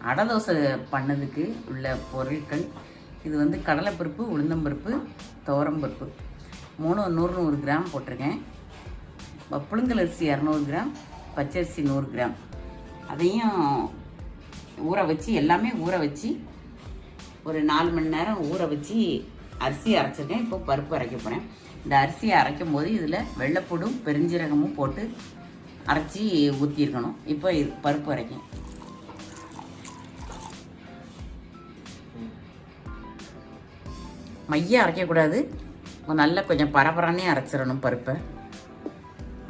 அடை தோசை பண்ணதுக்கு உள்ள பொருட்கள் இது வந்து கடலைப்பருப்பு, உளுந்தம்பருப்பு, துவரம்பருப்பு 100 கிராம் போட்டிருக்கேன். புழுங்கலரிசி 200 கிராம், பச்சரிசி 100 கிராம். அதையும் ஊற வச்சு எல்லாமே ஊற வச்சு ஒரு 4 மணி நேரம் ஊற வச்சு அரிசி அரைச்சிருக்கேன். இப்போ பருப்பு அரைக்க போகிறேன். இந்த அரிசியை அரைக்கும் போது இதில் வெள்ளைப்பூடும் பெருஞ்சீரகமும் போட்டு அரைச்சி ஊற்றிருக்கணும். இப்போ இது பருப்பு அரைக்கும். மையம் அரைக்கக்கூடாது, நல்லா கொஞ்சம் பரபரானே அரைச்சிடணும் பருப்பை.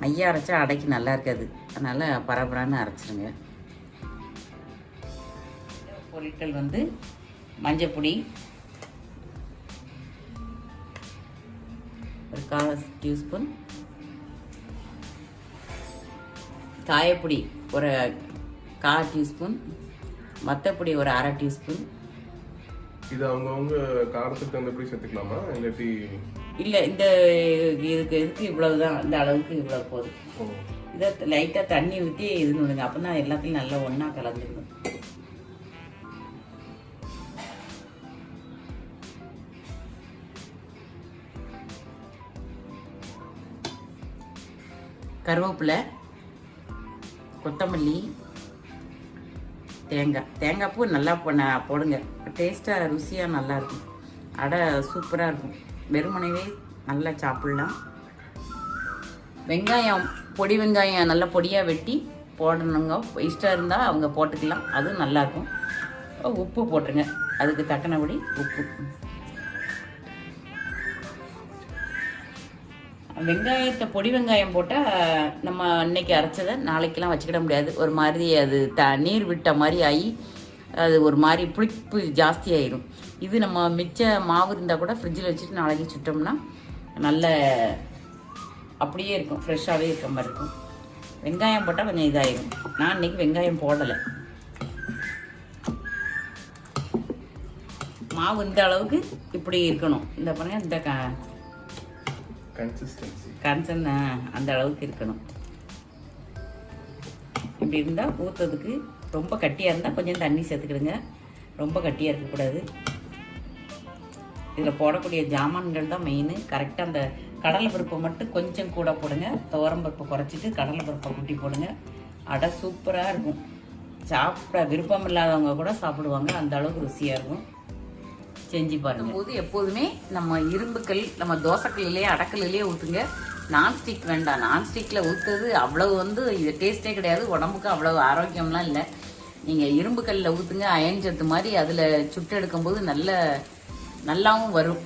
மையம் அரைச்சா அடைக்கு நல்லா இருக்காது, அதனால் பரபரான்னு அரைச்சிருங்க. பொருட்கள் வந்து மஞ்சப்பொடி ஒரு 1/4 டீஸ்பூன், காயப்பொடி ஒரு 1/4 டீஸ்பூன், மத்தப்பொடி ஒரு 1/2 டீஸ்பூன். இது அவங்கவுங்க காரத்துக்கு தகுந்தபடி சேர்த்துக்கலாமா இல்லாட்டி? இல்லை, இந்த இதுக்கு இவ்வளவுதான், இந்த அளவுக்கு இவ்வளவு போதும். இதை லைட்டாக தண்ணி ஊற்றி இது பண்ணுங்க, அப்போ தான் எல்லாத்தையும் நல்லா ஒன்றா கலந்துக்கணும். கருவேப்பிலை, கொத்தமல்லி, தேங்காய் பூ நல்லா போடுங்க. டேஸ்ட்டாக ருசியாக நல்லாயிருக்கும். அடை சூப்பராக இருக்கும். வெறுமனைவே நல்லா சாப்பிட்லாம். வெங்காயம், பொடி வெங்காயம் நல்லா பொடியாக வெட்டி போடணுங்க. இஷ்டம் இருந்தால் அவங்க போட்டுக்கலாம், அதுவும் நல்லாயிருக்கும். உப்பு போட்டுருங்க, அதுக்கு தக்கனபடி உப்பு. வெங்காயத்தை பொடி வெங்காயம் போட்டால் நம்ம இன்னைக்கு அரைச்சதை நாளைக்கெல்லாம் வச்சுக்கிட முடியாது. ஒரு மாதிரி அது நீர் விட்ட மாதிரி ஆகி அது ஒரு மாதிரி புளிப்பு ஜாஸ்தி ஆயிடும். இது நம்ம மிச்ச மாவு இருந்தால் கூட ஃப்ரிட்ஜில் வச்சுட்டு நாளைக்கு சுட்டோம்னா நல்ல அப்படியே இருக்கும், ஃப்ரெஷ்ஷாகவே இருக்க மாதிரி இருக்கும். வெங்காயம் போட்டால் கொஞ்சம் இதாகிடும். நான் இன்றைக்கி வெங்காயம் போடலை. மாவு இந்த அளவுக்கு இப்படி இருக்கணும். இந்த பாருங்க, இந்த கன்சன் அந்த அளவுக்கு இருக்கணும். இப்படி இருந்தால் ஊற்றுறதுக்கு ரொம்ப கட்டியாக இருந்தால் கொஞ்சம் தண்ணி சேர்த்துக்கிடுங்க. ரொம்ப கட்டியாக இருக்கக்கூடாது. இதில் போடக்கூடிய ஜாமான்கள் தான் மெயின். கரெக்டாக அந்த கடலைப்பருப்பை மட்டும் கொஞ்சம் கூட போடுங்க, துவரம்பருப்பை குறைச்சிட்டு கடலைப்பருப்பை குட்டி போடுங்க. அடை சூப்பராக இருக்கும். சாப்பிட விருப்பம் இல்லாதவங்க கூட சாப்பிடுவாங்க, அந்த அளவுக்கு ருசியாக இருக்கும். செஞ்சு பாருங்க. போது எப்போதுமே நம்ம இரும்புக்கல், நம்ம தோசைக்கல்லையே அடக்கல்லையே ஊற்றுங்க. நான்ஸ்டிக் வேண்டாம். நான்ஸ்டிக்கில் ஊற்றுறது அவ்வளவு வந்து இது டேஸ்ட்டே கிடையாது, உடம்புக்கு அவ்வளவு ஆரோக்கியம்லாம் இல்லை. நீங்கள் இரும்புக்கல்லில் ஊற்றுங்க, அயன் சத்து மாதிரி அதில் சுட்டு எடுக்கும்போது நல்லாவும் வரும்.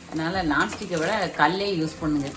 அதனால் நான்ஸ்டிக்கை விட கல்லே யூஸ் பண்ணுங்க.